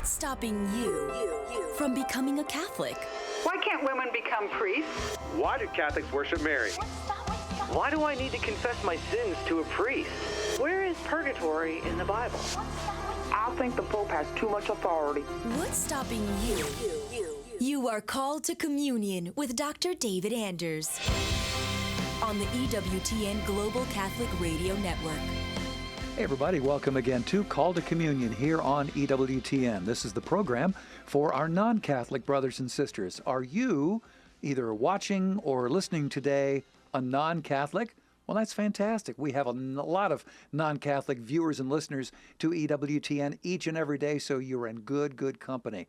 What's stopping you from becoming a Catholic? Why can't women become priests? Why do Catholics worship Mary? Why do I need to confess my sins to a priest? Where is purgatory in the Bible? I think the Pope has too much authority. What's stopping you? You are called to communion with Dr. David Anders on the EWTN Global Catholic Radio Network. Hey everybody, welcome again to Call to Communion here on EWTN. This is the program for our non-Catholic brothers and sisters. Are you either watching or listening today a non-Catholic? Well, that's fantastic. We have a lot of non-Catholic viewers and listeners to EWTN each and every day, so you're in good company.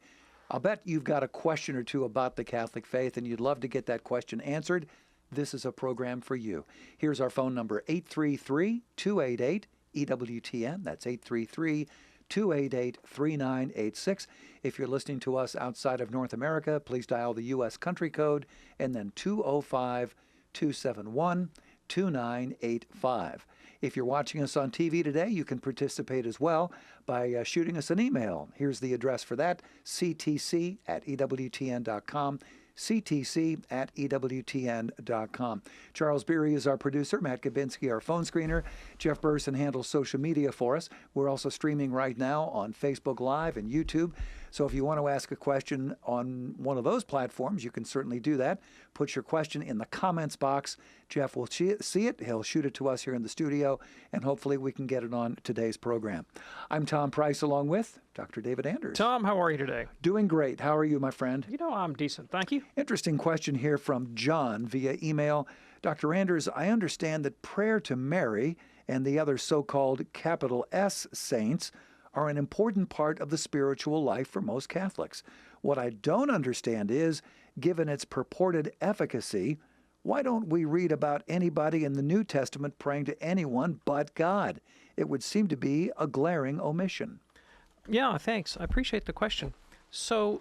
I'll bet you've got a question or two about the Catholic faith, and you'd love to get that question answered. This is a program for you. Here's our phone number, 833-288-EWTN. That's 833-288-3986. If you're listening to us outside of North America, please dial the U.S. country code and then 205-271-2985. If you're watching us on TV today, you can participate as well by shooting us an email. Here's the address for that, ctc@ewtn.com. ctc@ewtn.com. Charles Beery is our producer, Matt Gabinski our phone screener, Jeff Burson handles social media for us. We're also streaming right now on Facebook Live and YouTube. So if you want to ask a question on one of those platforms, you can certainly do that. Put your question in the comments box. Jeff will see it. He'll shoot it to us here in the studio, and hopefully we can get it on today's program. I'm Tom Price along with Dr. David Anders. Tom, how are you today? Doing great. How are you, my friend? You know, I'm decent. Thank you. Interesting question here from John via email. Dr. Anders, I understand that prayer to Mary and the other so-called capital S saints are an important part of the spiritual life for most Catholics. What I don't understand is, given its purported efficacy, why don't we read about anybody in the New Testament praying to anyone but God? It would seem to be a glaring omission. Yeah, thanks. I appreciate the question. So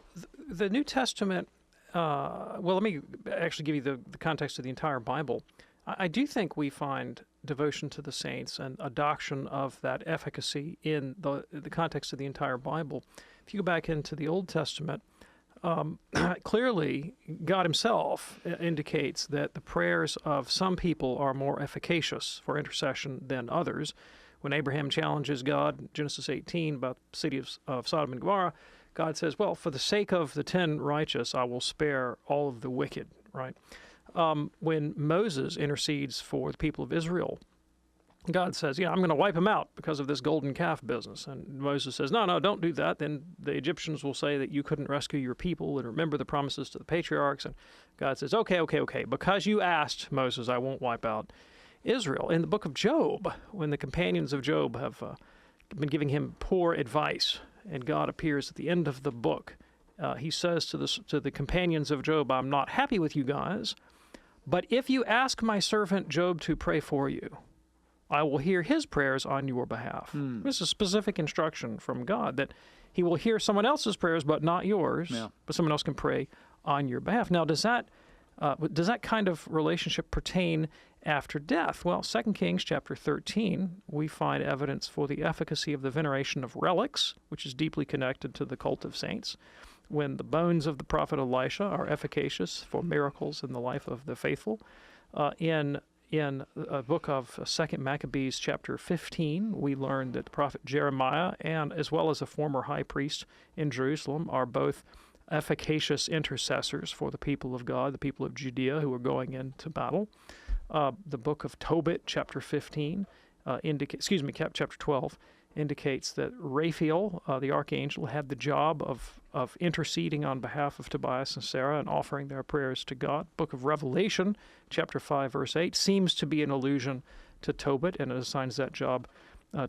the New Testament, well, let me actually give you the context of the entire Bible. I do think we find devotion to the saints and a doctrine of that efficacy in the context of the entire Bible. If you go back into the Old Testament, clearly God himself indicates that the prayers of some people are more efficacious for intercession than others. When Abraham challenges God, Genesis 18, about the city of Sodom and Gomorrah, God says, well, for the sake of the 10 righteous, I will spare all of the wicked, right? When Moses intercedes for the people of Israel, God says, I'm going to wipe them out because of this golden calf business. And Moses says, no, don't do that. Then the Egyptians will say that you couldn't rescue your people and remember the promises to the patriarchs. And God says, okay. Because you asked, Moses, I won't wipe out Israel. In the book of Job, when the companions of Job have been giving him poor advice, and God appears at the end of the book, he says to the companions of Job, I'm not happy with you guys, but if you ask my servant Job to pray for you, I will hear his prayers on your behalf. This is specific instruction from God that he will hear someone else's prayers, but not yours, but someone else can pray on your behalf. Now, does that kind of relationship pertain after death? Well, 2 Kings chapter 13, we find evidence for the efficacy of the veneration of relics, which is deeply connected to the cult of saints. When the bones of the prophet Elisha are efficacious for miracles in the life of the faithful. In a book of 2 Maccabees chapter 15, we learn that the prophet Jeremiah, and as well as a former high priest in Jerusalem, are both efficacious intercessors for the people of God, the people of Judea who are going into battle. The book of Tobit, chapter 15, chapter 12, indicates that Raphael, the archangel, had the job of interceding on behalf of Tobias and Sarah and offering their prayers to God. Book of Revelation, chapter 5, verse 8, seems to be an allusion to Tobit, and it assigns that job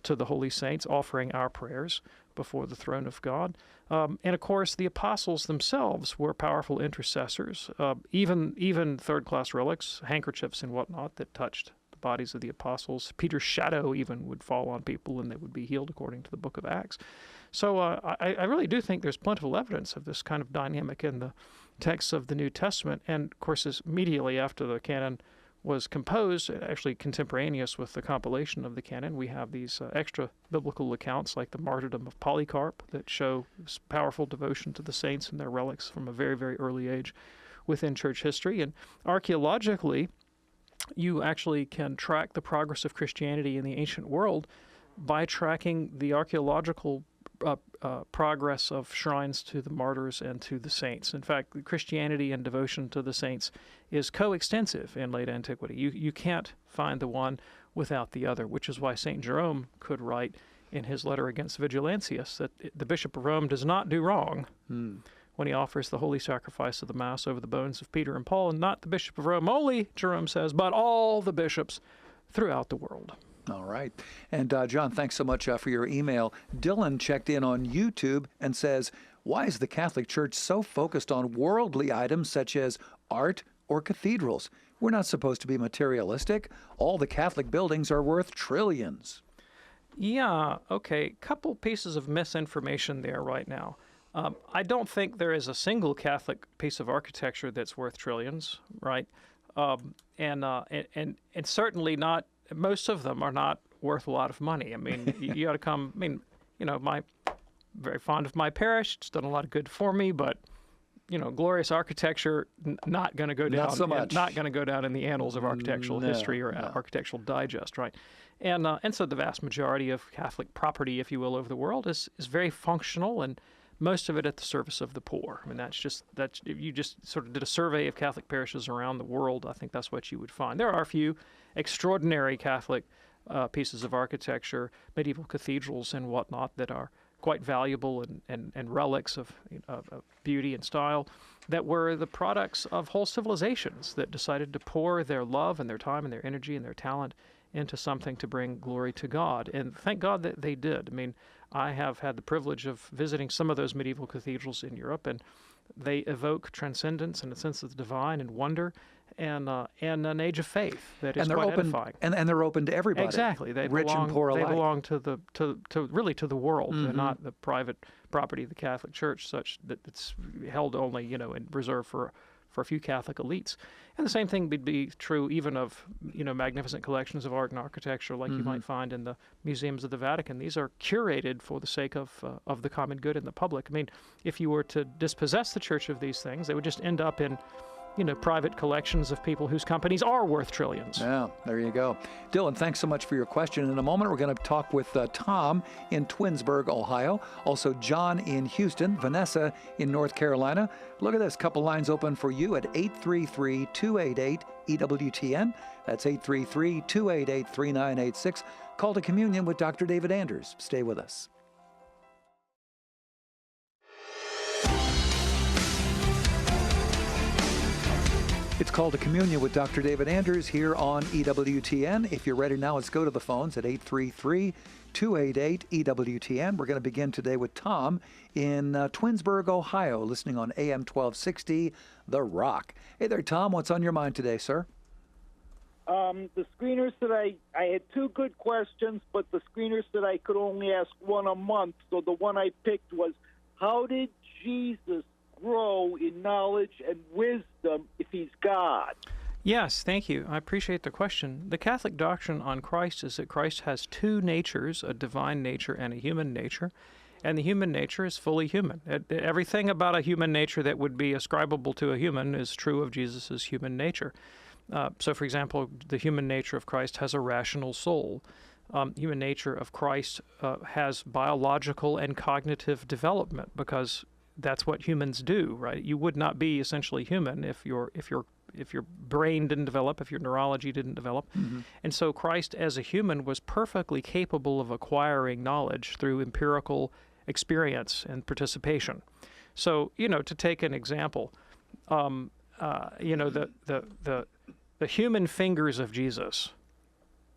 to the holy saints, offering our prayers before the throne of God. And of course, the apostles themselves were powerful intercessors, even third-class relics, handkerchiefs and whatnot that touched the bodies of the apostles. Peter's shadow even would fall on people and they would be healed according to the book of Acts. So I really do think there's plentiful evidence of this kind of dynamic in the texts of the New Testament. And of course, immediately after the canon was composed actually contemporaneous with the compilation of the canon. We have these extra biblical accounts like the martyrdom of Polycarp that show powerful devotion to the saints and their relics from a very, very early age within church history. And archaeologically, you actually can track the progress of Christianity in the ancient world by tracking the archaeological progress of shrines to the martyrs and to the saints. In fact, Christianity and devotion to the saints is coextensive in late antiquity. You can't find the one without the other, which is why St. Jerome could write in his letter against Vigilantius that the Bishop of Rome does not do wrong when he offers the holy sacrifice of the Mass over the bones of Peter and Paul, and not the Bishop of Rome only, Jerome says, but all the bishops throughout the world. All right. And John, thanks so much for your email. Dylan checked in on YouTube and says, why is the Catholic Church so focused on worldly items such as art or cathedrals? We're not supposed to be materialistic. All the Catholic buildings are worth trillions. Yeah, okay. Couple pieces of misinformation there right now. I don't think there is a single Catholic piece of architecture that's worth trillions, right? And certainly not. Most of them are not worth a lot of money. I mean, you got to come. I mean, very fond of my parish. It's done a lot of good for me, but glorious architecture not going to go down. Not so much. Not going to go down in the annals of architectural history or Architectural Digest, right? And so the vast majority of Catholic property, if you will, over the world is very functional, and most of it at the service of the poor. I mean, that's if you just sort of did a survey of Catholic parishes around the world, I think that's what you would find. There are a few extraordinary Catholic pieces of architecture, medieval cathedrals and whatnot, that are quite valuable and relics of beauty and style that were the products of whole civilizations that decided to pour their love and their time and their energy and their talent into something to bring glory to God. And thank God that they did. I mean, I have had the privilege of visiting some of those medieval cathedrals in Europe, and they evoke transcendence and a sense of the divine and wonder and an age of faith that is quite edifying. And they're open to everybody. Exactly. They rich belong, and poor alike. They belong to really to the world, and not the private property of the Catholic Church, such that it's held only and reserved for a few Catholic elites. And the same thing would be true even of magnificent collections of art and architecture like you might find in the museums of the Vatican. These are curated for the sake of the common good and the public. I mean, if you were to dispossess the Church of these things, they would just end up in private collections of people whose companies are worth trillions. Yeah, there you go. Dylan, thanks so much for your question. In a moment, we're going to talk with Tom in Twinsburg, Ohio, also John in Houston, Vanessa in North Carolina. Look at this, couple lines open for you at 833-288-EWTN. That's 833-288-3986. Call to Communion with Dr. David Anders. Stay with us. It's Called to Communion with Dr. David Anders here on EWTN. If you're ready now, let's go to the phones at 833-288-EWTN. We're going to begin today with Tom in Twinsburg, Ohio, listening on AM 1260, The Rock. Hey there, Tom. What's on your mind today, sir? The screeners that I had two good questions, but the screeners that I could only ask one a month. So the one I picked was, how did Jesus grow in knowledge and wisdom if he's God? Yes, thank you. I appreciate the question. The Catholic doctrine on Christ is that Christ has two natures, a divine nature and a human nature, and the human nature is fully human. Everything about a human nature that would be ascribable to a human is true of Jesus' human nature. So, for example, the human nature of Christ has a rational soul. Human nature of Christ has biological and cognitive development because that's what humans do, right? You would not be essentially human if your brain didn't develop, if your neurology didn't develop. And so Christ as a human was perfectly capable of acquiring knowledge through empirical experience and participation. So, to take an example, the human fingers of Jesus,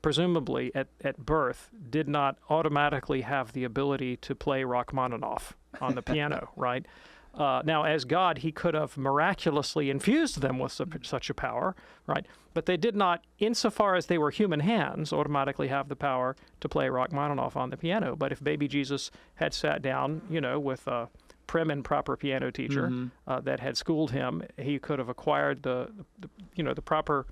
presumably at birth, did not automatically have the ability to play Rachmaninoff on the piano, right? Now, as God, he could have miraculously infused them with such a power, right? But they did not, insofar as they were human hands, automatically have the power to play Rachmaninoff on the piano. But if baby Jesus had sat down, with a prim and proper piano teacher that had schooled him, he could have acquired the proper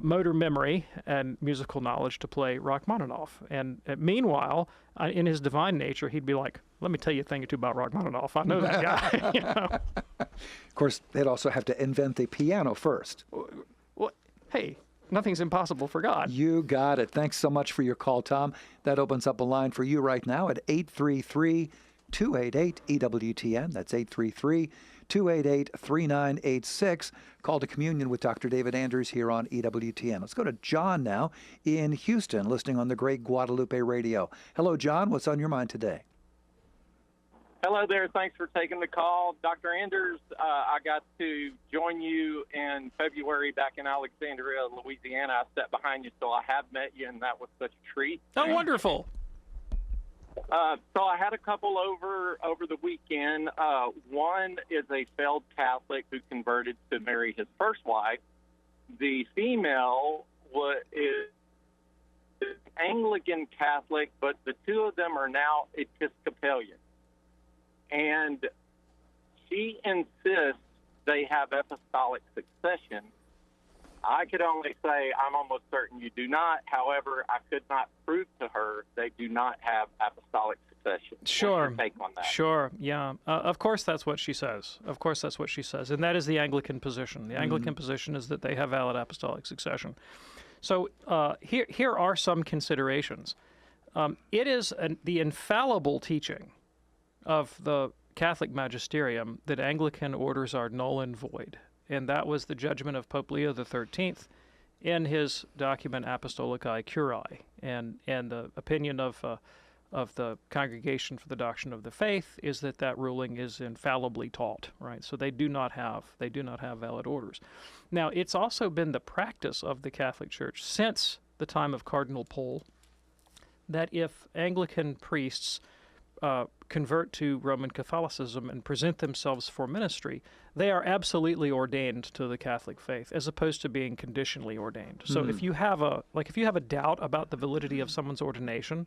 motor memory and musical knowledge to play Rachmaninoff. And meanwhile, in his divine nature, he'd be like, let me tell you a thing or two about Rachmaninoff. I know that guy. You know? Of course, they'd also have to invent the piano first. Well, hey, nothing's impossible for God. You got it. Thanks so much for your call, Tom. That opens up a line for you right now at 833-288-EWTN. That's 833-288-3986. Call to Communion with Dr. David Anders here on EWTN. Let's go to John now in Houston, listening on the Great Guadalupe Radio. Hello, John. What's on your mind today? Hello there. Thanks for taking the call. Dr. Anders, I got to join you in February back in Alexandria, Louisiana. I sat behind you, so I have met you, and that was such a treat. Oh, wonderful. So I had a couple over the weekend. One is a failed Catholic who converted to marry his first wife. The female is Anglican Catholic, but the two of them are now Episcopalian. And she insists they have apostolic succession. I could only say I'm almost certain you do not. However, I could not prove to her they do not have apostolic succession. Sure. What's your take on that? Sure, yeah. Of course that's what she says. Of course that's what she says. And that is the Anglican position. The Anglican position is that they have valid apostolic succession. So here are some considerations. It is the infallible teaching of the Catholic magisterium that Anglican orders are null and void. And that was the judgment of Pope Leo XIII in his document Apostolicae Curiae. And the opinion of the Congregation for the Doctrine of the Faith is that ruling is infallibly taught, right? So they do not have valid orders. Now, it's also been the practice of the Catholic Church since the time of Cardinal Pole that if Anglican priests convert to Roman Catholicism and present themselves for ministry, they are absolutely ordained to the Catholic faith, as opposed to being conditionally ordained. So if you have a doubt about the validity of someone's ordination,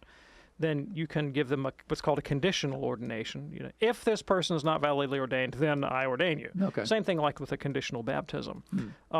then you can give them what's called a conditional ordination. You know, if this person is not validly ordained, then I ordain you. Okay. Same thing like with a conditional baptism.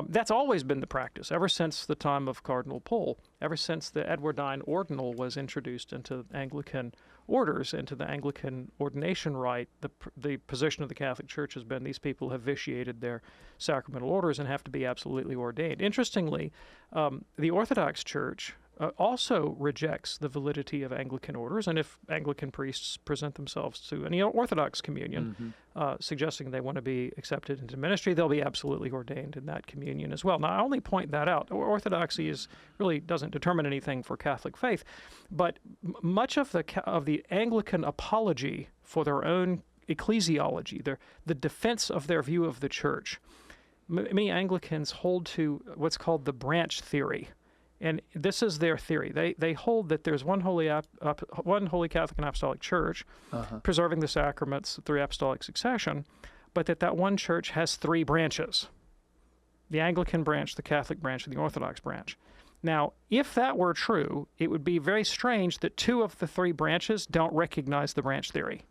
That's always been the practice ever since the time of Cardinal Pole, ever since the Edwardine ordinal was introduced into Anglican orders, into the Anglican ordination rite. The position of the Catholic Church has been these people have vitiated their sacramental orders and have to be absolutely ordained. Interestingly, the Orthodox Church also rejects the validity of Anglican orders, and if Anglican priests present themselves to an Orthodox communion, suggesting they want to be accepted into ministry, they'll be absolutely ordained in that communion as well. Now, I only point that out. Orthodoxy really doesn't determine anything for Catholic faith, but much of the Anglican apology for their own ecclesiology, the defense of their view of the Church, many Anglicans hold to what's called the branch theory. And this is their theory. They hold that there's one holy Catholic and Apostolic Church, preserving the sacraments through apostolic succession, but that one church has three branches: the Anglican branch, the Catholic branch, and the Orthodox branch. Now, if that were true, it would be very strange that two of the three branches don't recognize the branch theory,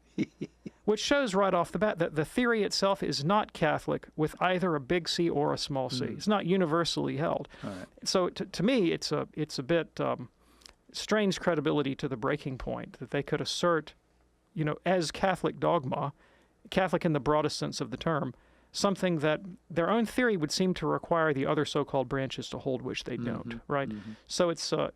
which shows right off the bat that the theory itself is not Catholic with either a big C or a small c. It's not universally held. Right. So to me, it's a bit strains credibility to the breaking point that they could assert, as Catholic dogma, Catholic in the broadest sense of the term, something that their own theory would seem to require the other so-called branches to hold, which they don't, right? So it's, all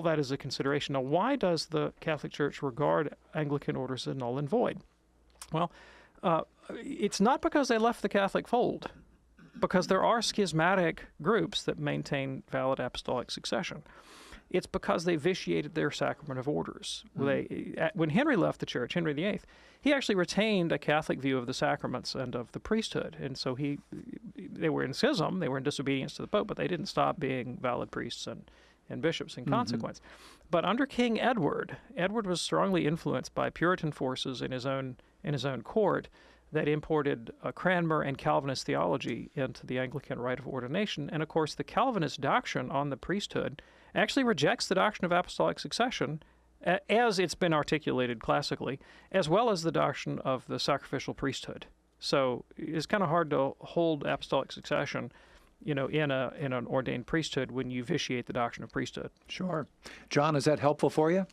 that is a consideration. Now, why does the Catholic Church regard Anglican orders as null and void? Well, it's not because they left the Catholic fold, because there are schismatic groups that maintain valid apostolic succession. It's because they vitiated their sacrament of orders. When Henry left the Church, Henry VIII, he actually retained a Catholic view of the sacraments and of the priesthood. And so they were in schism, they were in disobedience to the Pope, but they didn't stop being valid priests and bishops in consequence. But under King Edward was strongly influenced by Puritan forces in his own court that imported Cranmer and Calvinist theology into the Anglican rite of ordination. And of course, the Calvinist doctrine on the priesthood actually rejects the doctrine of apostolic succession as it's been articulated classically, as well as the doctrine of the sacrificial priesthood. So it's kind of hard to hold apostolic succession in an ordained priesthood when you vitiate the doctrine of priesthood. Sure. John, is that helpful for you?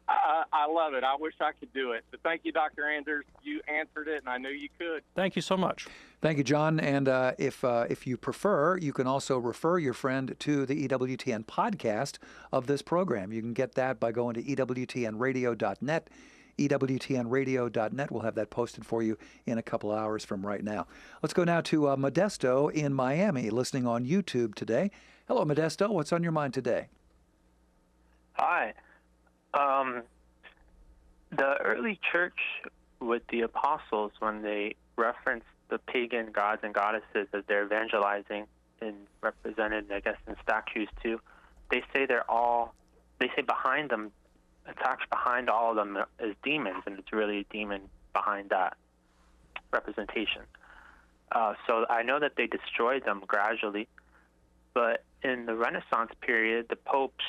I love it. I wish I could do it. But thank you, Dr. Anders. You answered it, and I knew you could. Thank you so much. Thank you, John. And if you prefer, you can also refer your friend to the EWTN podcast of this program. You can get that by going to ewtnradio.net. ewtnradio.net. We'll have that posted for you in a couple hours from right now. Let's go now to Modesto in Miami, listening on YouTube today. Hello, Modesto. What's on your mind today? Hi. The early church with the apostles, when they referenced the pagan gods and goddesses as they're evangelizing and represented, I guess, in statues too, they say behind them, attached behind all of them is demons, and it's really a demon behind that representation. So I know that they destroyed them gradually, but in the Renaissance period, the popes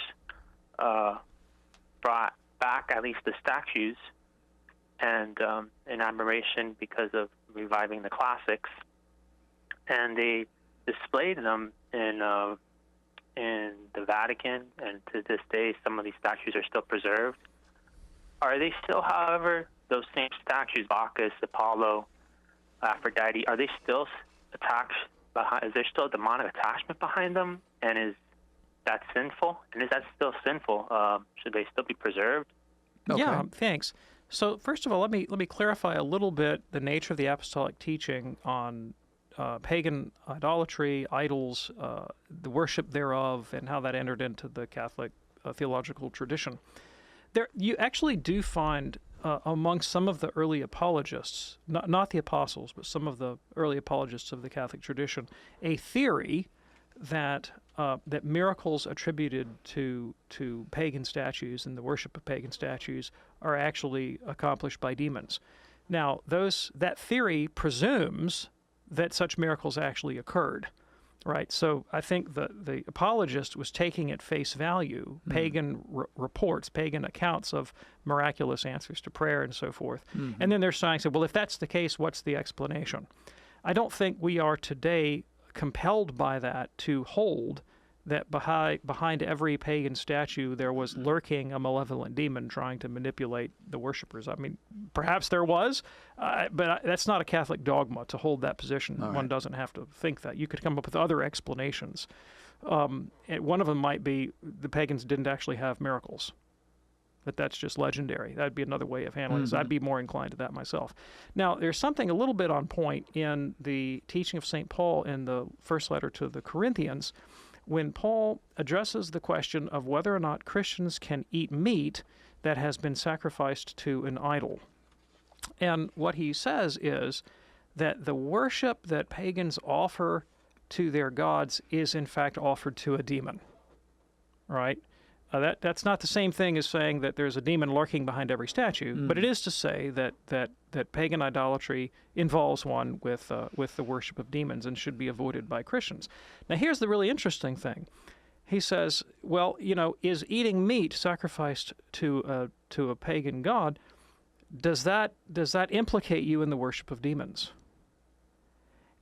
brought back at least the statues, and in admiration because of reviving the classics, and they displayed them in the Vatican, and to this day some of these statues are still preserved. Are they still, however, those same statues, Bacchus, Apollo, Aphrodite, are they still attached behind? Is there still a demonic attachment behind them, and is that sinful? And is that still sinful? Should they still be preserved? Okay. Yeah, thanks. So first of all, let me clarify a little bit the nature of the apostolic teaching on pagan idolatry, idols, the worship thereof, and how that entered into the Catholic theological tradition. You actually do find among some of the early apologists, not the apostles, but some of the early apologists of the Catholic tradition, a theory that miracles attributed to pagan statues and the worship of pagan statues are actually accomplished by demons. Now, that theory presumes that such miracles actually occurred, right? So I think the apologist was taking at face value pagan reports, pagan accounts of miraculous answers to prayer and so forth. Mm-hmm. And then they're saying, well, if that's the case, what's the explanation? I don't think we are today compelled by that to hold that behind every pagan statue there was lurking a malevolent demon trying to manipulate the worshipers. I mean, perhaps there was, but that's not a Catholic dogma to hold that position. All right. One doesn't have to think that. You could come up with other explanations. One of them might be the pagans didn't actually have miracles, but that's just legendary. That'd be another way of handling this. I'd be more inclined to that myself. Now, there's something a little bit on point in the teaching of St. Paul in the first letter to the Corinthians, when Paul addresses the question of whether or not Christians can eat meat that has been sacrificed to an idol. And what he says is that the worship that pagans offer to their gods is in fact offered to a demon, right? That's not the same thing as saying that there's a demon lurking behind every statue, but it is to say that pagan idolatry involves one with the worship of demons and should be avoided by Christians. Now, here's the really interesting thing. He says, well, is eating meat sacrificed to a pagan god, does that implicate you in the worship of demons?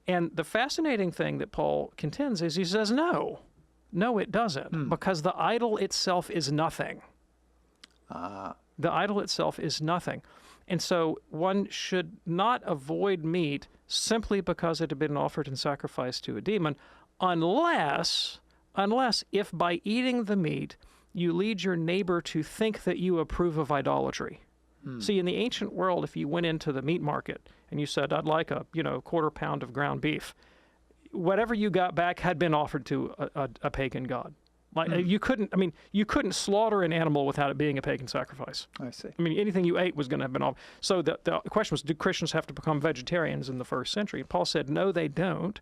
And the fascinating thing that Paul contends is he says no. No, it doesn't, because the idol itself is nothing. The idol itself is nothing. And so one should not avoid meat simply because it had been offered and sacrificed to a demon, unless if by eating the meat you lead your neighbor to think that you approve of idolatry. See, in the ancient world, if you went into the meat market and you said, I'd like a quarter pound of ground beef, whatever you got back had been offered to a pagan god. Like you couldn't slaughter an animal without it being a pagan sacrifice. I see. I mean, anything you ate was going to have been offered. So the question was, do Christians have to become vegetarians in the first century? And Paul said, no, they don't,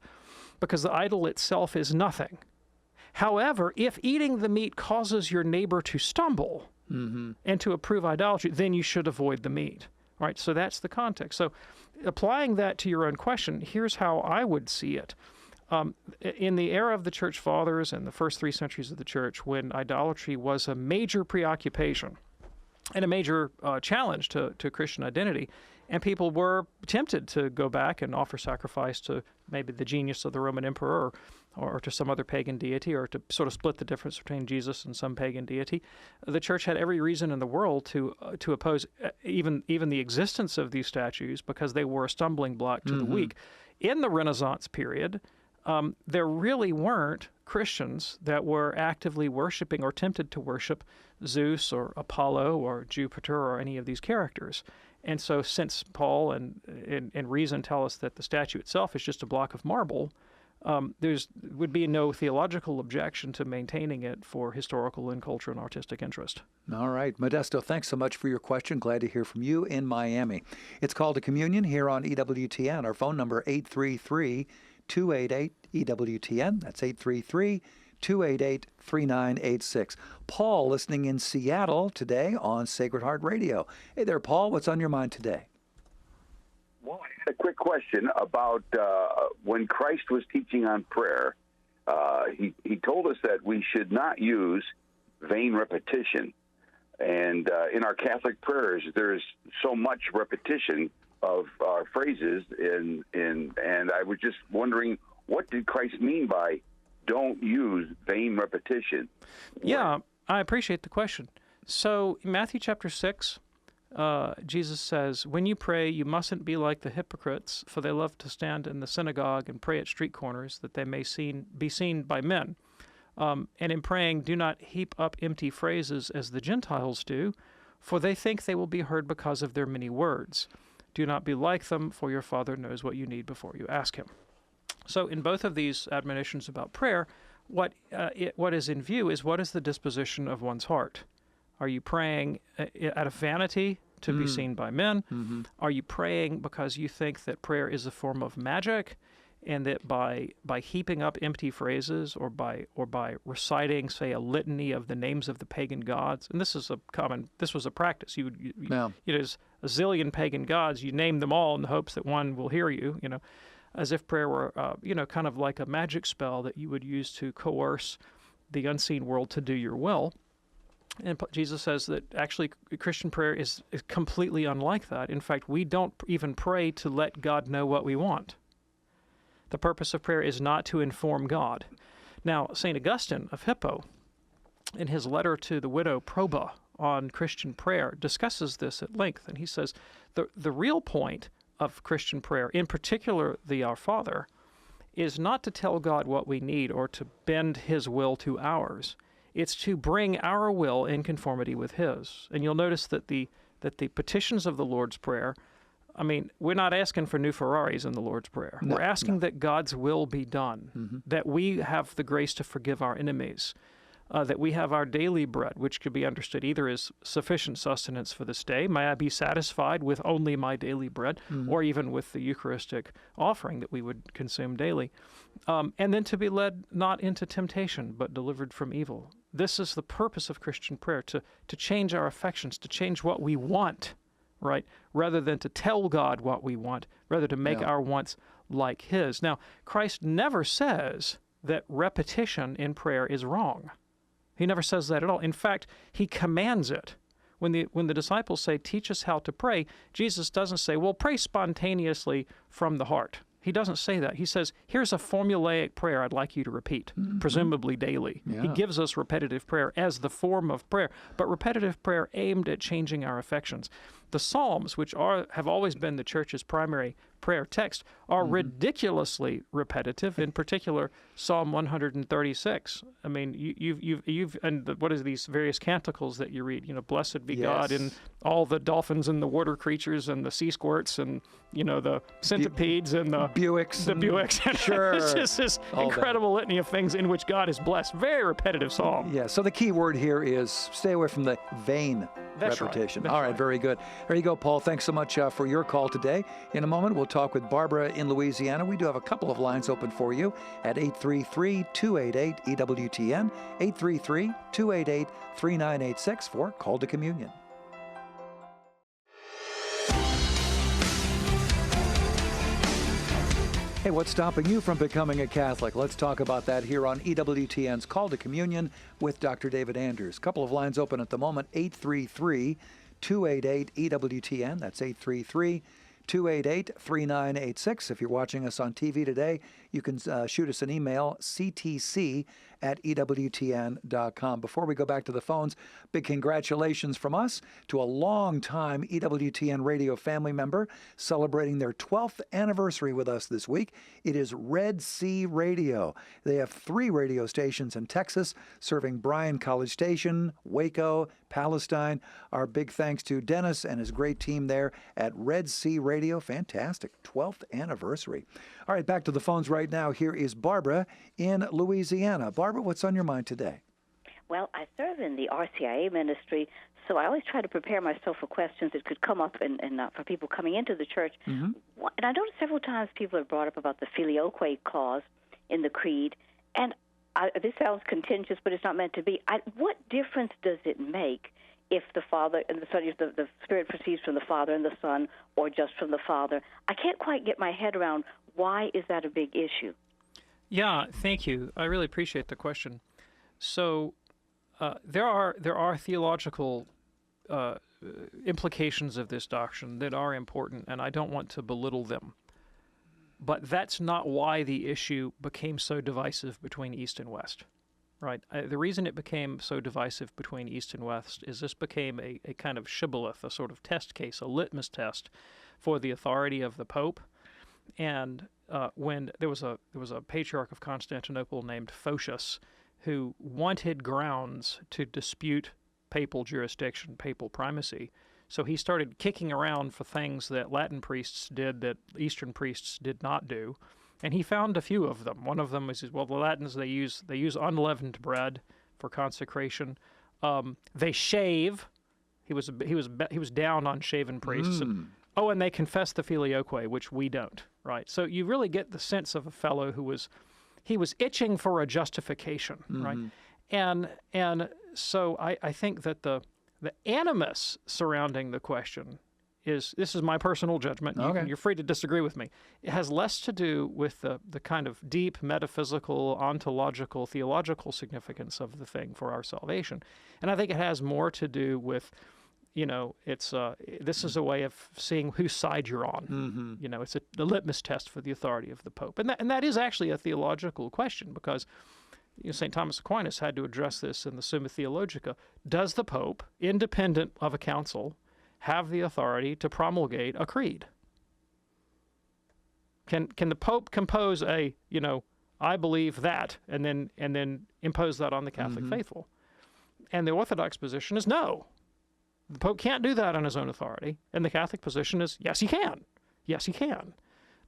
because the idol itself is nothing. However, if eating the meat causes your neighbor to stumble and to approve idolatry, then you should avoid the meat. Right? So that's the context. So applying that to your own question, here's how I would see it. In the era of the Church Fathers and the first 3 centuries of the Church, when idolatry was a major preoccupation, and a major challenge to Christian identity. And people were tempted to go back and offer sacrifice to maybe the genius of the Roman emperor or to some other pagan deity, or to sort of split the difference between Jesus and some pagan deity. The church had every reason in the world to oppose even the existence of these statues, because they were a stumbling block to the weak. In the Renaissance period, there really weren't Christians that were actively worshiping or tempted to worship Zeus or Apollo or Jupiter or any of these characters. And so since Paul and reason tell us that the statue itself is just a block of marble, would be no theological objection to maintaining it for historical and cultural and artistic interest. All right. Modesto, thanks so much for your question. Glad to hear from you in Miami. It's Called to Communion here on EWTN. Our phone number, 833-288-EWTN. That's 833-288-3986. Paul, listening in Seattle today on Sacred Heart Radio. Hey there, Paul. What's on your mind today? Well, I had a quick question about when Christ was teaching on prayer. He told us that we should not use vain repetition. And in our Catholic prayers, there's so much repetition of our phrases. And I was just wondering, what did Christ mean by don't use vain repetition? Yeah, I appreciate the question. So in Matthew chapter 6, Jesus says, when you pray, you mustn't be like the hypocrites, for they love to stand in the synagogue and pray at street corners, that they may be seen by men. And in praying, do not heap up empty phrases as the Gentiles do, for they think they will be heard because of their many words. Do not be like them, for your Father knows what you need before you ask him. So in both of these admonitions about prayer, what is in view is what is the disposition of one's heart. Are you praying out of vanity to be seen by men? Are you praying because you think that prayer is a form of magic, and that by heaping up empty phrases or by reciting, say, a litany of the names of the pagan gods, and this was a practice. There's a zillion pagan gods. You name them all in the hopes that one will hear you. As if prayer were kind of like a magic spell that you would use to coerce the unseen world to do your will. And Jesus says that actually Christian prayer is completely unlike that. In fact, we don't even pray to let God know what we want. The purpose of prayer is not to inform God. Now, St. Augustine of Hippo, in his letter to the widow Proba on Christian prayer, discusses this at length. And he says the real point of Christian prayer, in particular the Our Father, is not to tell God what we need or to bend his will to ours. It's to bring our will in conformity with his. And you'll notice that the petitions of the Lord's Prayer, we're not asking for new Ferraris in the Lord's Prayer. We're asking that God's will be done, that we have the grace to forgive our enemies, that we have our daily bread, which could be understood either as sufficient sustenance for this day, may I be satisfied with only my daily bread, or even with the Eucharistic offering that we would consume daily, and then to be led not into temptation, but delivered from evil. This is the purpose of Christian prayer, to change our affections, to change what we want, right? Rather than to tell God what we want, rather to make our wants like his. Now, Christ never says that repetition in prayer is wrong. He never says that at all. In fact, he commands it. When the disciples say, teach us how to pray, Jesus doesn't say, well, pray spontaneously from the heart. He doesn't say that. He says, here's a formulaic prayer I'd like you to repeat, presumably daily. Yeah. He gives us repetitive prayer as the form of prayer, but repetitive prayer aimed at changing our affections. The Psalms, which have always been the Church's primary prayer text, are ridiculously repetitive. In particular, Psalm 136. What is these various canticles that you read? Blessed be God, and all the dolphins and the water creatures and the sea squirts and the centipedes and the Buicks. Sure. It's just this incredible litany of things in which God is blessed. Very repetitive psalm. Yeah. So the key word here is stay away from the vain repetition. Right. All right. Very good. There you go, Paul. Thanks so much for your call today. In a moment, we'll talk with Barbara in Louisiana. We do have a couple of lines open for you at 833-288-EWTN, 833-288-3986 for Call to Communion. Hey, what's stopping you from becoming a Catholic? Let's talk about that here on EWTN's Call to Communion with Dr. David Anders. Couple of lines open at the moment, 833-288-EWTN. That's 833-288-3986. If you're watching us on TV today, you can shoot us an email, ctc@ewtn.com. Before we go back to the phones, big congratulations from us to a long-time EWTN radio family member celebrating their 12th anniversary with us this week. It is Red Sea Radio. They have 3 radio stations in Texas serving Bryan College Station, Waco, Palestine. Our big thanks to Dennis and his great team there at Red Sea Radio. Fantastic. 12th anniversary. All right, back to the phones right now. Here is Barbara in Louisiana. Barbara, what's on your mind today? Well, I serve in the RCIA ministry, so I always try to prepare myself for questions that could come up and for people coming into the church. Mm-hmm. And I noticed several times people have brought up about the filioque clause in the creed, and this sounds contentious, but it's not meant to be. What difference does it make if the Father and the Son, if the Spirit proceeds from the Father and the Son, or just from the Father? I can't quite get my head around why is that a big issue. Yeah, thank you. I really appreciate the question. So there are theological implications of this doctrine that are important, and I don't want to belittle them. But that's not why the issue became so divisive between East and West, right? The reason it became so divisive between East and West is this became a kind of shibboleth, a sort of test case, a litmus test for the authority of the Pope. And when there was a patriarch of Constantinople named Photius who wanted grounds to dispute papal jurisdiction, papal primacy. So he started kicking around for things that Latin priests did that Eastern priests did not do, and he found a few of them. One of them is, well, the Latins, they use unleavened bread for consecration. They shave. He was down on shaven priests. And they confess the filioque, which we don't, right? So you really get the sense of a fellow who was itching for a justification, right? And so I think that the animus surrounding the question this is my personal judgment. You're free to disagree with me. It has less to do with the kind of deep metaphysical, ontological, theological significance of the thing for our salvation. And I think it has more to do with, this is a way of seeing whose side you're on. It's a litmus test for the authority of the Pope. And that is actually a theological question because St. Thomas Aquinas had to address this in the Summa Theologica. Does the Pope, independent of a council, have the authority to promulgate a creed? Can the Pope compose I believe that, and then impose that on the Catholic faithful? And the Orthodox position is no. The Pope can't do that on his own authority. And the Catholic position is yes, he can. Yes, he can.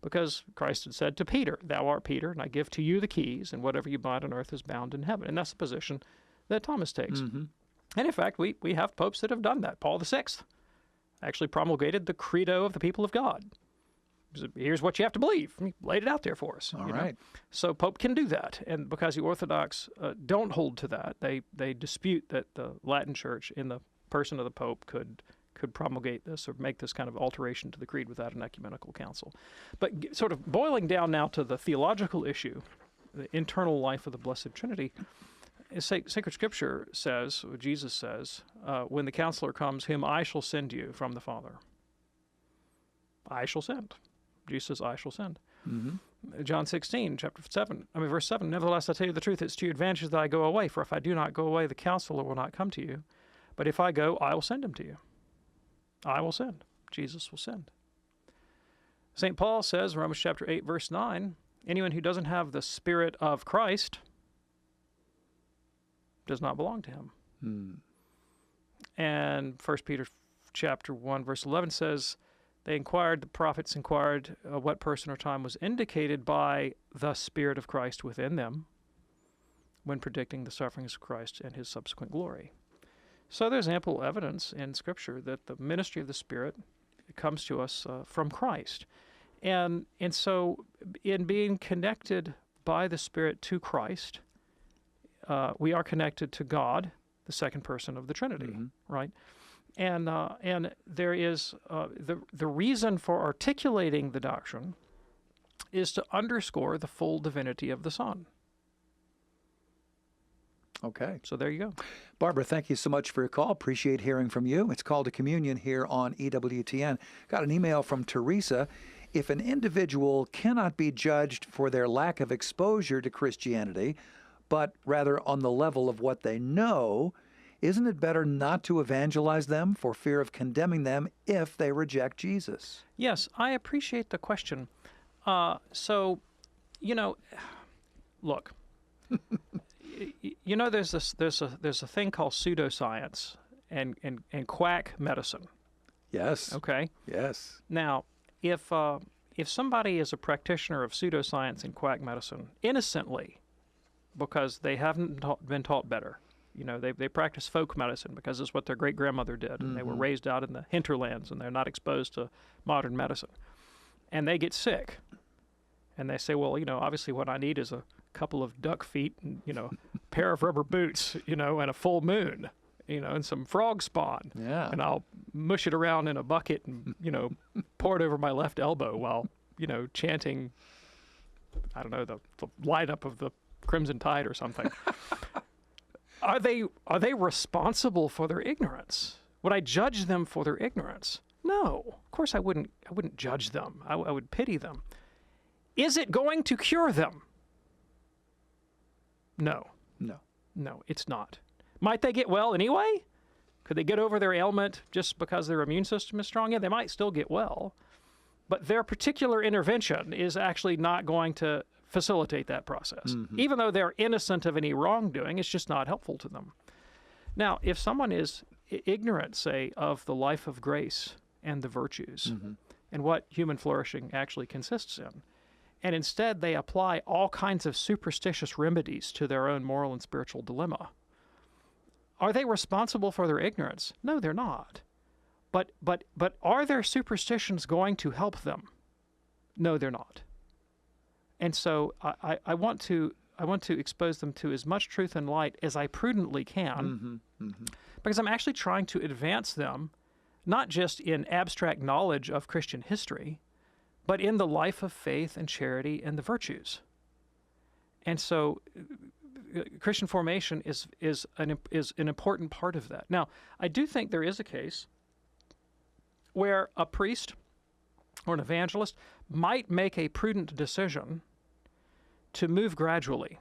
Because Christ had said to Peter, "Thou art Peter, and I give to you the keys, and whatever you bind on earth is bound in heaven." And that's the position that Thomas takes. And in fact, we have popes that have done that. Paul VI actually promulgated the credo of the people of God. Here's what you have to believe. He laid it out there for us. All right. So Pope can do that. And because the Orthodox don't hold to that, they dispute that the Latin Church in the person of the Pope could promulgate this or make this kind of alteration to the creed without an ecumenical council. But sort of boiling down now to the theological issue, the internal life of the Blessed Trinity, Sacred Scripture says, or Jesus says, when the Counselor comes, him I shall send you from the Father. I shall send. Jesus says, I shall send. John 16, verse 7, nevertheless, I tell you the truth, it's to your advantage that I go away, for if I do not go away, the Counselor will not come to you. But if I go, I will send him to you. I will send. Jesus will send. St. Paul says, Romans chapter 8, verse 9, anyone who doesn't have the Spirit of Christ does not belong to him. And 1 Peter chapter 1, verse 11 says, the prophets inquired what person or time was indicated by the Spirit of Christ within them when predicting the sufferings of Christ and his subsequent glory. So there's ample evidence in Scripture that the ministry of the Spirit comes to us from Christ. And so in being connected by the Spirit to Christ, we are connected to God, the second person of the Trinity, right? And there is the reason for articulating the doctrine is to underscore the full divinity of the Son. Okay. So there you go. Barbara, thank you so much for your call. Appreciate hearing from you. It's Call to Communion here on EWTN. Got an email from Teresa. If an individual cannot be judged for their lack of exposure to Christianity, but rather on the level of what they know, isn't it better not to evangelize them for fear of condemning them if they reject Jesus? Yes, I appreciate the question. So, look, there's a thing called pseudoscience and quack medicine. Yes. Okay. Yes. Now, if somebody is a practitioner of pseudoscience and quack medicine innocently, because they haven't been taught better, they practice folk medicine because it's what their great grandmother did, and they were raised out in the hinterlands, and they're not exposed to modern medicine, and they get sick, and they say, well, obviously what I need is a couple of duck feet and a pair of rubber boots, and a full moon, and some frog spawn. Yeah. And I'll mush it around in a bucket and, pour it over my left elbow while, chanting, I don't know, the light up of the Crimson Tide or something. Are they responsible for their ignorance? Would I judge them for their ignorance? No. Of course I wouldn't judge them. I would pity them. Is it going to cure them? No. No. No, it's not. Might they get well anyway? Could they get over their ailment just because their immune system is strong? Yeah, they might still get well. But their particular intervention is actually not going to facilitate that process. Even though they're innocent of any wrongdoing, it's just not helpful to them. Now, if someone is ignorant, say, of the life of grace and the virtues and what human flourishing actually consists in, and instead they apply all kinds of superstitious remedies to their own moral and spiritual dilemma, are they responsible for their ignorance? No, they're not. But are their superstitions going to help them? No, they're not. And so I want to expose them to as much truth and light as I prudently can, because I'm actually trying to advance them, not just in abstract knowledge of Christian history, but in the life of faith and charity and the virtues. And so Christian formation is an important part of that. Now, I do think there is a case where a priest or an evangelist might make a prudent decision to move gradually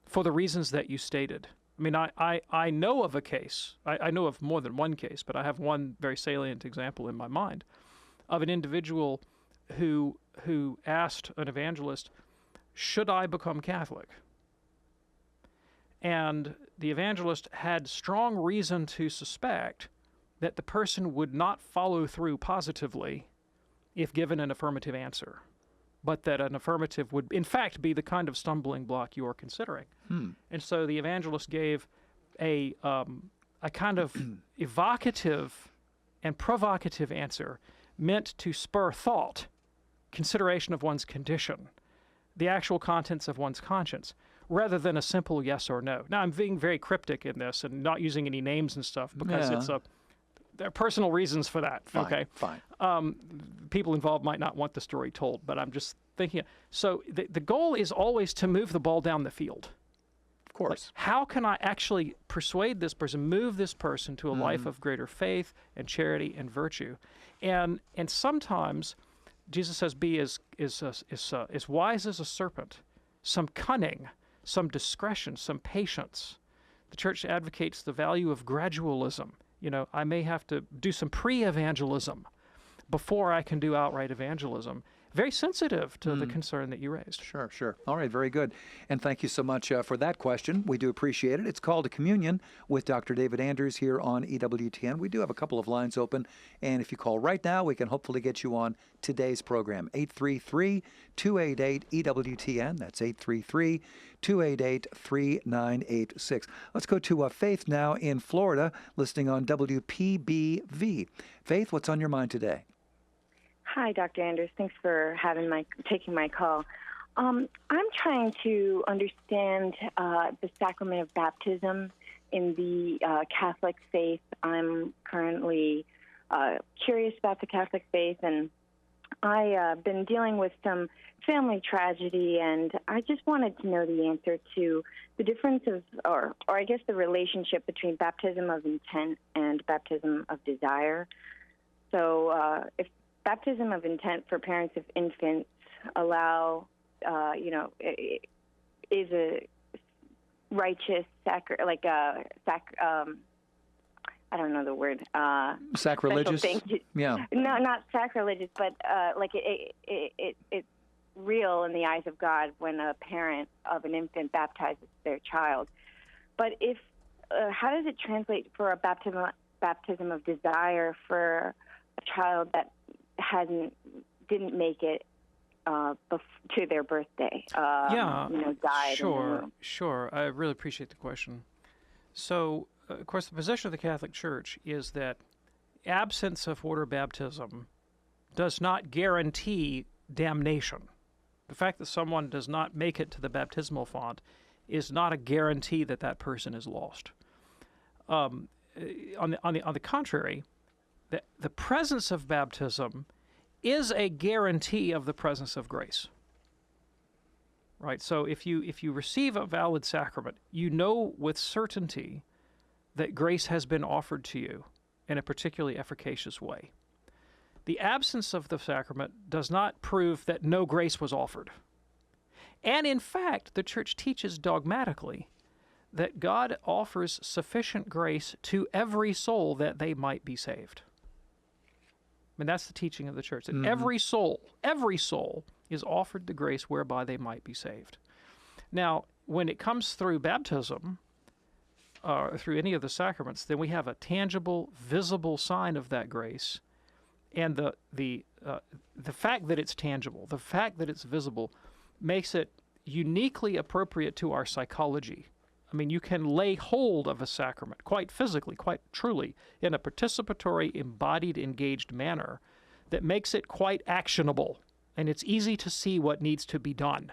for the reasons that you stated. I mean, I know of a case, I know of more than one case, but I have one very salient example in my mind of an individual who asked an evangelist, should I become Catholic? And the evangelist had strong reason to suspect that the person would not follow through positively if given an affirmative answer, but that an affirmative would, in fact, be the kind of stumbling block you are considering. And so the evangelist gave a kind of evocative and provocative answer meant to spur thought, consideration of one's condition, the actual contents of one's conscience, rather than a simple yes or no. Now, I'm being very cryptic in this and not using any names and stuff because there are personal reasons for that. Fine. People involved might not want the story told, but I'm just thinking. So the goal is always to move the ball down the field. Of course. Like, how can I actually persuade this person, move this person to a life of greater faith and charity and virtue? And sometimes Jesus says, be as wise as a serpent, some cunning, some discretion, some patience. The church advocates the value of gradualism. I may have to do some pre-evangelism before I can do outright evangelism. Very sensitive to the concern that you raised. Sure. All right, very good. And thank you so much for that question. We do appreciate it. It's Called to Communion with Dr. David Anders here on EWTN. We do have a couple of lines open, and if you call right now, we can hopefully get you on today's program. 833-288-EWTN. That's 833-288-3986. Let's go to Faith now in Florida, listening on WPBV. Faith, what's on your mind today? Hi, Dr. Anders. Thanks for taking my call. I'm trying to understand the sacrament of baptism in the Catholic faith. I'm currently curious about the Catholic faith, and I've been dealing with some family tragedy, and I just wanted to know the answer to the difference of, or I guess the relationship between baptism of intent and baptism of desire. So if baptism of intent for parents of infants allow, is a righteous I don't know the word. Sacrilegious? Yeah. No, not sacrilegious, but it's real in the eyes of God when a parent of an infant baptizes their child. But if how does it translate for a baptism of desire for a child that didn't make it to their birthday? Died. Sure. I really appreciate the question. So, of course, the position of the Catholic Church is that absence of water baptism does not guarantee damnation. The fact that someone does not make it to the baptismal font is not a guarantee that that person is lost. On the contrary, the presence of baptism is a guarantee of the presence of grace. Right? So if you receive a valid sacrament, you know with certainty that grace has been offered to you in a particularly efficacious way. The absence of the sacrament does not prove that no grace was offered. And in fact, the Church teaches dogmatically that God offers sufficient grace to every soul that they might be saved. I mean, that's the teaching of the Church, that every soul is offered the grace whereby they might be saved. Now, when it comes through baptism, through any of the sacraments, then we have a tangible, visible sign of that grace. And the fact that it's tangible, the fact that it's visible, makes it uniquely appropriate to our psychology. I mean, you can lay hold of a sacrament quite physically, quite truly, in a participatory, embodied, engaged manner that makes it quite actionable. And it's easy to see what needs to be done.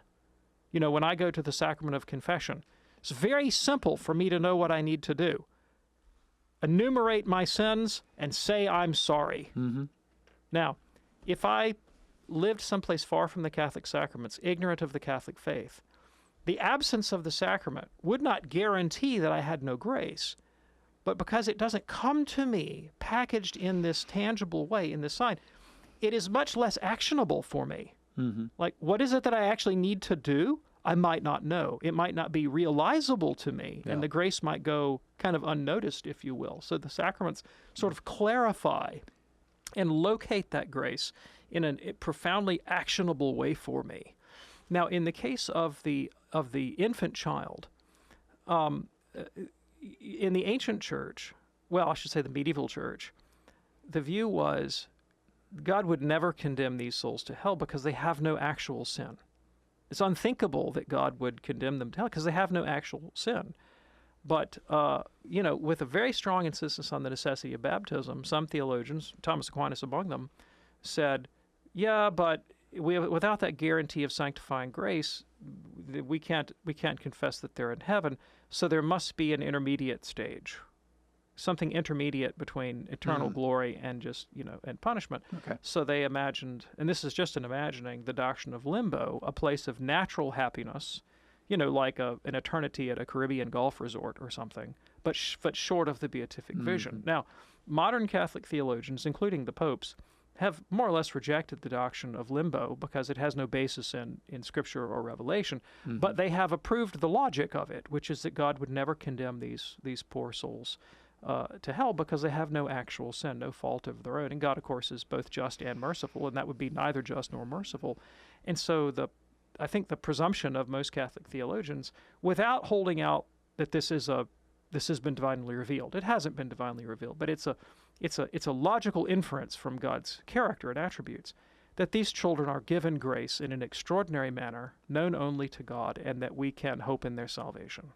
You know, when I go to the sacrament of confession, it's very simple for me to know what I need to do. Enumerate my sins and say I'm sorry. Now, if I lived someplace far from the Catholic sacraments, ignorant of the Catholic faith, the absence of the sacrament would not guarantee that I had no grace, but because it doesn't come to me packaged in this tangible way, in this sign, it is much less actionable for me. Like, what is it that I actually need to do? I might not know. It might not be realizable to me, and the grace might go kind of unnoticed, if you will. So the sacraments sort of clarify and locate that grace in a profoundly actionable way for me. Now, in the case of the infant child, in the ancient church, well, I should say the medieval church, the view was God would never condemn these souls to hell because they have no actual sin. It's unthinkable that God would condemn them to hell because they have no actual sin. But, with a very strong insistence on the necessity of baptism, some theologians, Thomas Aquinas among them, said, yeah, but without that guarantee of sanctifying grace, we can't confess that they're in heaven, so there must be an intermediate stage, something intermediate between eternal glory and just, and punishment. Okay. So they imagined, and this is just an imagining, the doctrine of limbo, a place of natural happiness, like an eternity at a Caribbean golf resort or something, but short of the beatific vision. Now, modern Catholic theologians, including the popes, have more or less rejected the doctrine of limbo because it has no basis in Scripture or revelation, but they have approved the logic of it, which is that God would never condemn these poor souls to hell because they have no actual sin, no fault of their own. And God, of course, is both just and merciful, and that would be neither just nor merciful. And so I think the presumption of most Catholic theologians, without holding out that this has been divinely revealed. It hasn't been divinely revealed, but it's a logical inference from God's character and attributes that these children are given grace in an extraordinary manner, known only to God, and that we can hope in their salvation.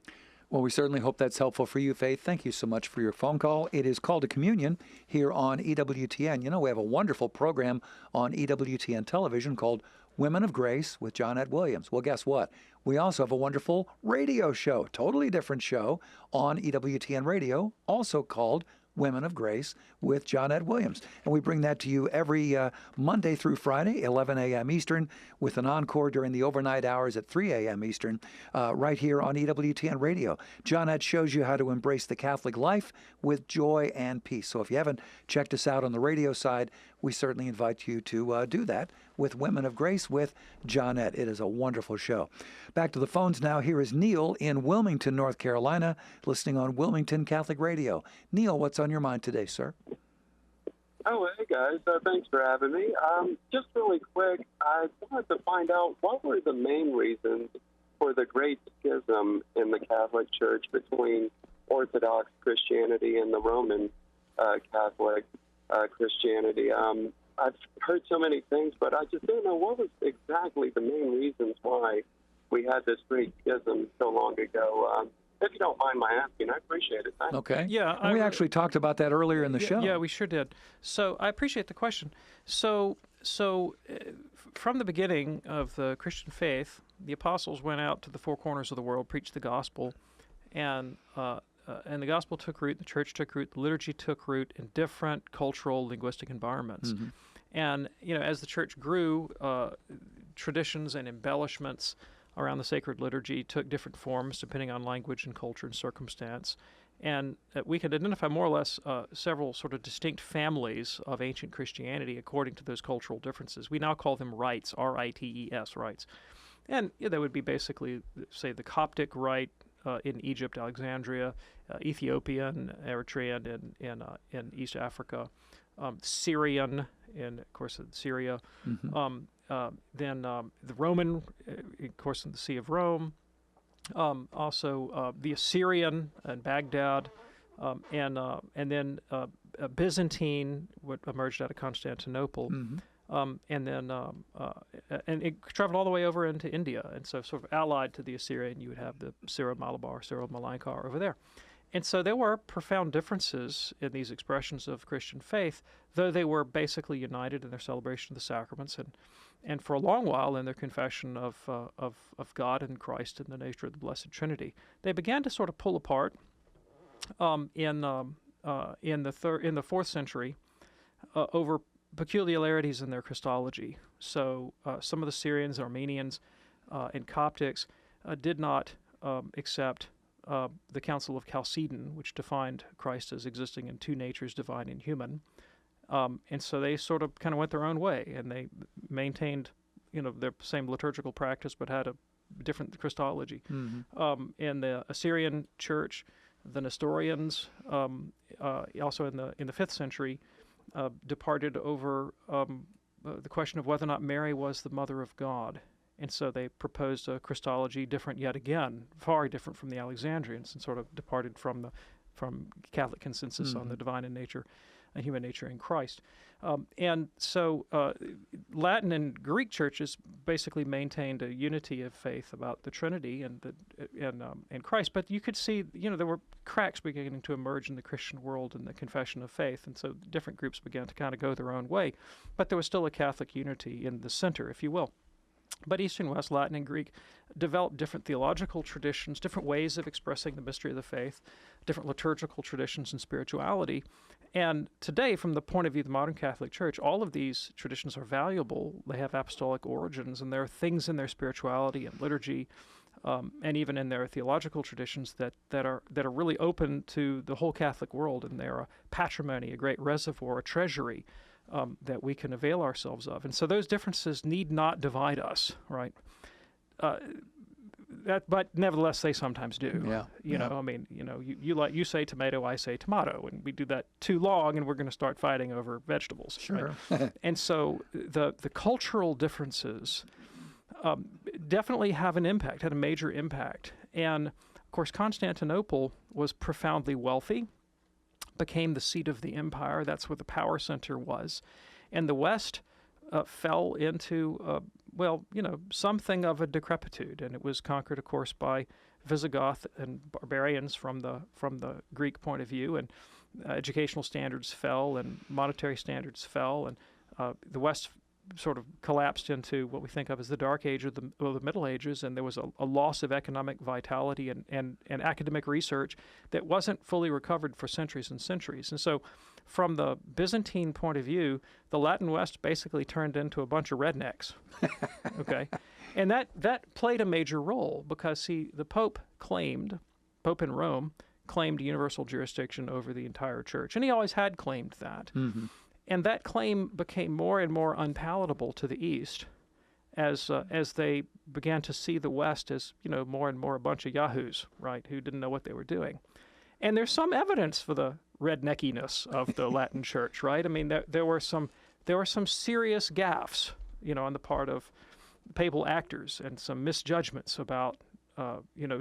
Well, we certainly hope that's helpful for you, Faith. Thank you so much for your phone call. It is Call to Communion here on EWTN. We have a wonderful program on EWTN television called Women of Grace with Johnette Williams. Well, guess what? We also have a wonderful radio show, totally different show on EWTN radio, also called Women of Grace with Johnette Williams. And we bring that to you every Monday through Friday, 11 a.m. Eastern, with an encore during the overnight hours at 3 a.m. Eastern, right here on EWTN Radio. Johnette shows you how to embrace the Catholic life with joy and peace. So if you haven't checked us out on the radio side, we certainly invite you to do that with Women of Grace with Johnette. It is a wonderful show. Back to the phones now. Here is Neil in Wilmington, North Carolina, listening on Wilmington Catholic Radio. Neil, what's on your mind today, sir? Oh, hey, guys. Thanks for having me. Just really quick, I wanted to find out what were the main reasons for the great schism in the Catholic Church between Orthodox Christianity and the Roman Catholic Christianity. I've heard so many things, but I just don't know what was exactly the main reasons why we had this great schism so long ago. If you don't mind my asking, I appreciate it. Thanks. Okay. Yeah. And we actually talked about that earlier in the show. Yeah, we sure did. So I appreciate the question. So from the beginning of the Christian faith, the apostles went out to the four corners of the world, preached the gospel, and the gospel took root, the church took root, the liturgy took root in different cultural, linguistic environments. Mm-hmm. And, as the church grew, traditions and embellishments around the sacred liturgy took different forms depending on language and culture and circumstance. And we could identify more or less several sort of distinct families of ancient Christianity according to those cultural differences. We now call them rites, R-I-T-E-S, rites. And that would be basically, say, the Coptic rite in Egypt, Alexandria, Ethiopian, Eritrean in East Africa, Syrian in, of course, Syria, Mm-hmm. then the Roman, of course, in the See of Rome, also the Assyrian in Baghdad, and then Byzantine, what emerged out of Constantinople. Mm-hmm. And then and it traveled all the way over into India, and so sort of allied to the Assyrian, you would have the Syro-Malabar, Syro-Malankar over there. And so there were profound differences in these expressions of Christian faith, though they were basically united in their celebration of the sacraments and for a long while in their confession of God and Christ and the nature of the Blessed Trinity. They began to sort of pull apart in the fourth century over peculiarities in their Christology. So some of the Syrians, Armenians, and Coptics did not accept the Council of Chalcedon, which defined Christ as existing in two natures, divine and human. And so they sort of kind of went their own way, and they maintained, their same liturgical practice, but had a different Christology. Mm-hmm. In the Assyrian Church, the Nestorians, also in the 5th century, departed over the question of whether or not Mary was the mother of God. And so they proposed a Christology different yet again, far different from the Alexandrians, and sort of departed from Catholic consensus on the divine in nature, human nature in Christ. And so Latin and Greek churches basically maintained a unity of faith about the Trinity and Christ. But you could see, there were cracks beginning to emerge in the Christian world in the confession of faith, and so different groups began to kind of go their own way. But there was still a Catholic unity in the center, if you will. But East and West, Latin and Greek, developed different theological traditions, different ways of expressing the mystery of the faith, different liturgical traditions and spirituality. And today, from the point of view of the modern Catholic Church, all of these traditions are valuable. They have apostolic origins, and there are things in their spirituality and liturgy, and even in their theological traditions that are really open to the whole Catholic world, and they're a patrimony, a great reservoir, a treasury that we can avail ourselves of. And so those differences need not divide us, right? But nevertheless, they sometimes do. Yeah. I mean, you say tomato, I say tomato, and we do that too long, and we're going to start fighting over vegetables. Sure. Right? And so the cultural differences definitely have an impact, had a major impact. And of course, Constantinople was profoundly wealthy, became the seat of the empire. That's where the power center was. And the West fell into, something of a decrepitude. And it was conquered, of course, by Visigoth and barbarians from the Greek point of view. And educational standards fell, and monetary standards fell. And the West sort of collapsed into what we think of as the Dark Age or the Middle Ages, and there was a loss of economic vitality and academic research that wasn't fully recovered for centuries and centuries. And so from the Byzantine point of view, the Latin West basically turned into a bunch of rednecks, okay? And that played a major role because, the Pope in Rome claimed universal jurisdiction over the entire church, and he always had claimed that. Mm-hmm. And that claim became more and more unpalatable to the East as they began to see the West as, more and more a bunch of yahoos, right, who didn't know what they were doing. And there's some evidence for the redneckiness of the Latin Church, right? I mean, there were some serious gaffes, on the part of papal actors and some misjudgments about,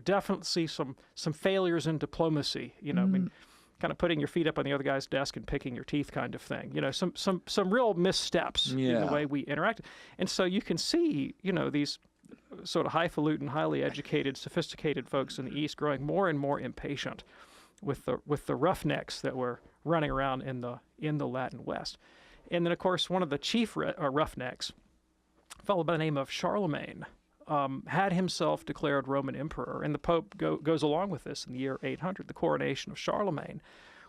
definitely some failures in diplomacy, I mean, kind of putting your feet up on the other guy's desk and picking your teeth kind of thing, some real missteps in the way we interact. And so you can see, these sort of highfalutin, highly educated, sophisticated folks in the East growing more and more impatient with the roughnecks that were running around in the Latin West. And then, of course, one of the chief roughnecks, a fellow by the name of Charlemagne, had himself declared Roman emperor, and the Pope goes along with this in the year 800, the coronation of Charlemagne.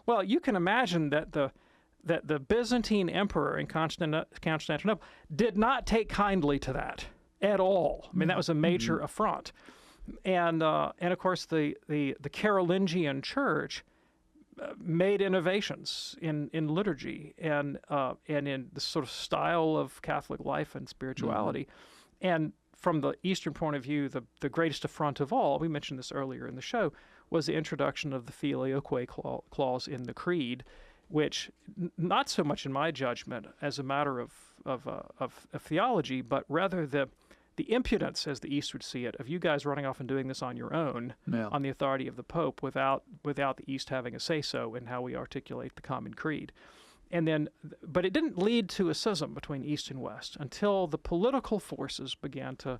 Well, you can imagine that the Byzantine emperor in Constantinople did not take kindly to that at all. I mean, that was a major affront. And of course, the Carolingian Church made innovations in liturgy and in the sort of style of Catholic life and spirituality. And from the Eastern point of view, the greatest affront of all, we mentioned this earlier in the show, was the introduction of the filioque clause in the Creed, which, not so much in my judgment as a matter of theology, but rather the impudence, as the East would see it, of you guys running off and doing this on your own, on the authority of the Pope, without the East having a say-so in how we articulate the common creed. And then, but it didn't lead to a schism between East and West until the political forces began to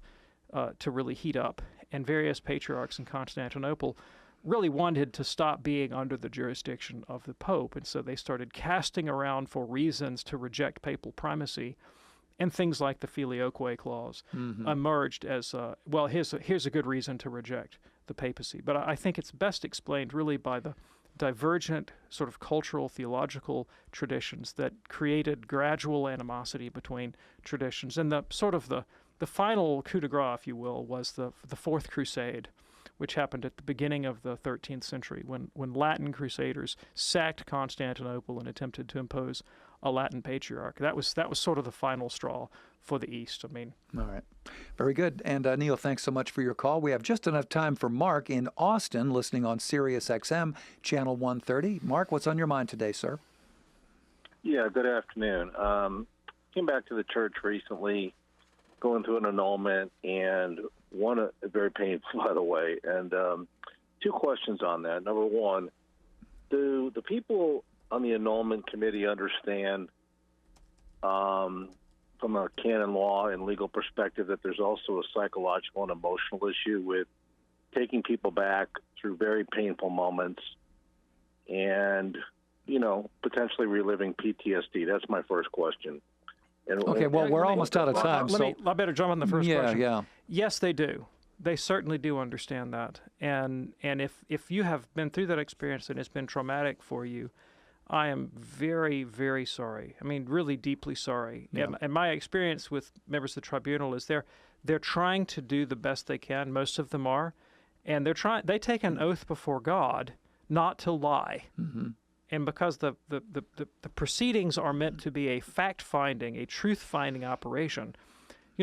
really heat up, and various patriarchs in Constantinople really wanted to stop being under the jurisdiction of the Pope, and so they started casting around for reasons to reject papal primacy, and things like the filioque clause emerged as, well, here's a good reason to reject the papacy. But I think it's best explained really by the divergent sort of cultural, theological traditions that created gradual animosity between traditions. And the sort of the final coup de grace, if you will, was the Fourth Crusade, which happened at the beginning of the 13th century when Latin crusaders sacked Constantinople and attempted to impose a Latin patriarch. That was sort of the final straw for the East. I mean, all right, very good. And Neil, thanks so much for your call. We have just enough time for Mark in Austin, listening on Sirius XM, channel 130. Mark, what's on your mind today, sir? Yeah, good afternoon. Came back to the church recently, going through an annulment, and one very painful, by the way. And two questions on that. Number one, do the people on the annulment committee understand, from a canon law and legal perspective, that there's also a psychological and emotional issue with taking people back through very painful moments and, potentially reliving PTSD? That's my first question. Okay, well, we're almost out of time. I better jump on the first question. Yeah. Yes, they do. They certainly do understand that. And if you have been through that experience and it's been traumatic for you, I am very, very sorry. I mean, really deeply sorry. Yeah. And my experience with members of the tribunal is they're trying to do the best they can. Most of them are. And they take an oath before God not to lie. Mm-hmm. And because the proceedings are meant to be a fact-finding, a truth-finding operation,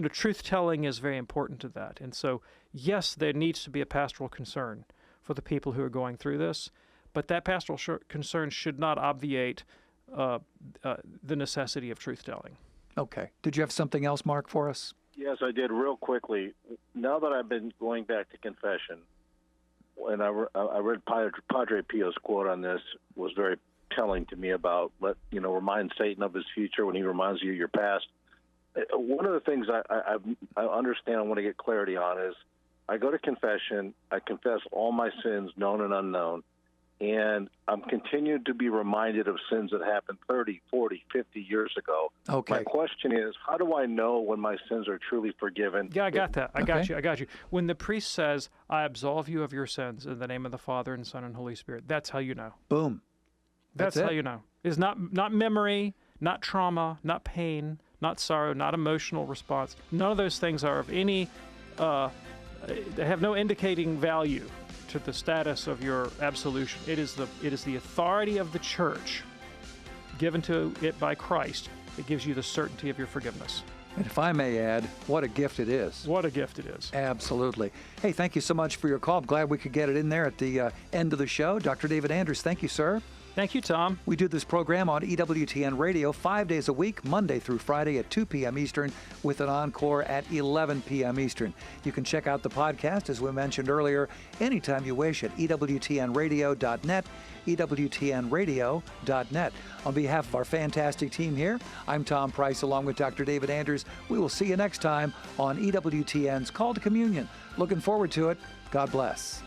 truth-telling is very important to that. And so, yes, there needs to be a pastoral concern for the people who are going through this, but that pastoral concern should not obviate the necessity of truth-telling. Okay. Did you have something else, Mark, for us? Yes, I did. Real quickly, now that I've been going back to confession, and I read Padre Pio's quote on this, was very telling to me about remind Satan of his future when he reminds you of your past. One of the things I understand, I want to get clarity on, is I go to confession, I confess all my sins, known and unknown, and I'm continuing to be reminded of sins that happened 30, 40, 50 years ago. Okay. My question is, how do I know when my sins are truly forgiven? Yeah, I got that. I got you. When the priest says, I absolve you of your sins in the name of the Father and Son and Holy Spirit, that's how you know. Boom. That's how you know. It's not memory, not trauma, not pain, not sorrow, not emotional response. None of those things are of any, they have no indicating value to the status of your absolution. It is the authority of the church given to it by Christ that gives you the certainty of your forgiveness. And if I may add, what a gift it is. What a gift it is. Absolutely. Hey, thank you so much for your call. I'm glad we could get it in there at the end of the show. Dr. David Anders, thank you, sir. Thank you, Tom. We do this program on EWTN Radio 5 days a week, Monday through Friday at 2 p.m. Eastern, with an encore at 11 p.m. Eastern. You can check out the podcast, as we mentioned earlier, anytime you wish at EWTNradio.net, EWTNradio.net. On behalf of our fantastic team here, I'm Tom Price along with Dr. David Anders. We will see you next time on EWTN's Call to Communion. Looking forward to it. God bless.